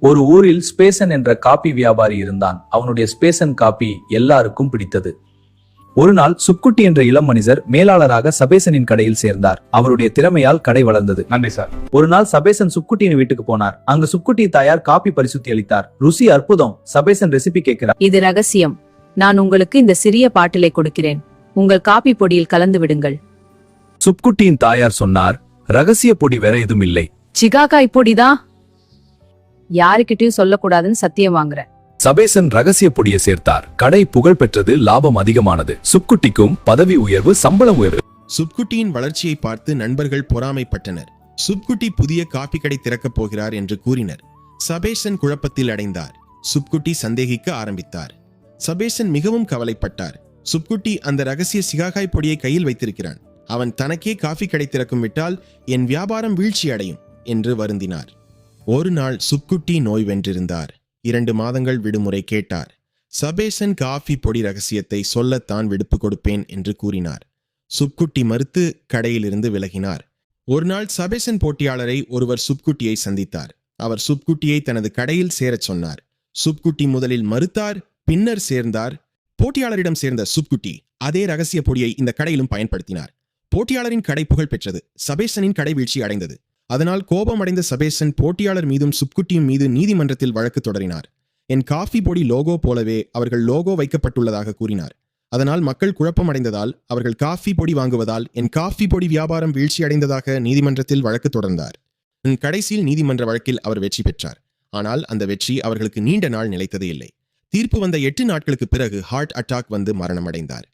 ஒரு ஊரில் ஸ்பேசன் என்ற காபி வியாபாரி இருந்தான். அவனுடைய ஸ்பேசன் காபி எல்லாருக்கும் பிடித்தது. ஒரு நாள் சுப்குட்டி என்ற இளம் மனிதர் மேலாளராக சபேசனின் கடையில் சேர்ந்தார். அவருடைய திறமையால் கடை வளர்ந்தது. நன்றி சார். ஒரு நாள் சபேசன் சுப்குட்டியின் வீட்டுக்கு போனார். அங்கு சுப்குட்டி தாயார் காபி பரிசுத்தி அளித்தார். ருசி அற்புதம். சபேசன் ரெசிபி கேட்கிறார். இது ரகசியம். நான் உங்களுக்கு இந்த சிறிய பாட்டிலை கொடுக்கிறேன். உங்கள் காபி பொடியில் கலந்து விடுங்கள். சுப்குட்டியின் தாயார் சொன்னார், ரகசிய பொடி வேற எதுவும் இல்லை. சிகாகாய் பொடிதான். யாருக்கிட்டையும் சொல்லக்கூடாதுன்னு சத்தியம் வாங்குறேன். சபேசன் ரகசிய பொடியை சேர்த்தார். கடை புகழ் பெற்றது. லாபம் அதிகமானது. சுப்குட்டிக்கும் பதவி உயர்வு, சம்பளம் உயர்வு. சுப்குட்டியின் வளர்ச்சியை பார்த்து நண்பர்கள் பொறாமைப்பட்டனர். சுப்குட்டி புதிய காபி கடை திறக்கப் போகிறார் என்று கூறினர். சபேசன் குழப்பத்தில் அடைந்தார். சுப்குட்டி சந்தேகிக்க ஆரம்பித்தார். சபேசன் மிகவும் கவலைப்பட்டார். சுப்குட்டி அந்த ரகசிய சிகாகாய் பொடியை கையில் வைத்திருக்கிறான். அவன் தனக்கே காபி கடை திறக்கும் விட்டால் என் வியாபாரம் வீழ்ச்சி அடையும் என்று வருந்தினார். ஒரு நாள் சுப்குட்டி நோய் வென்றிருந்தார். 2 மாதங்கள் விடுமுறை கேட்டார். சபேசன் காஃபி பொடி ரகசியத்தை சொல்லத்தான் விடுப்பு கொடுப்பேன் என்று கூறினார். சுப்குட்டி மறுத்து கடையிலிருந்து விலகினார். ஒரு நாள் சபேசன் போட்டியாளரை ஒருவர் சுப்குட்டியை சந்தித்தார். அவர் சுப்குட்டியை தனது கடையில் சேரச் சொன்னார். சுப்குட்டி முதலில் மறுத்தார், பின்னர் சேர்ந்தார். போட்டியாளரிடம் சேர்ந்த சுப்குட்டி அதே ரகசிய பொடியை இந்த கடையிலும் பயன்படுத்தினார். போட்டியாளரின் கடை புகழ் பெற்றது. சபேசனின் கடை வீழ்ச்சி அடைந்தது. அதனால் கோபமடைந்த சபேசன் போட்டியாளர் மீதும் சுப்குட்டியும் மீது நீதிமன்றத்தில் வழக்கு தொடரினார். என் காஃபி பொடி லோகோ போலவே அவர்கள் லோகோ வைக்கப்பட்டுள்ளதாக கூறினார். அதனால் மக்கள் குழப்பமடைந்ததால் அவர்கள் காஃபி பொடி வாங்குவதால் என் காஃபி பொடி வியாபாரம் வீழ்ச்சி அடைந்ததாக நீதிமன்றத்தில் வழக்கு தொடர்ந்தார். கடைசியில் நீதிமன்ற வழக்கில் அவர் வெற்றி பெற்றார். ஆனால் அந்த வெற்றி அவர்களுக்கு நீண்ட நாள் நிலைத்ததே இல்லை. தீர்ப்பு வந்த 8 நாட்களுக்கு பிறகு ஹார்ட் அட்டாக் வந்து மரணமடைந்தார்.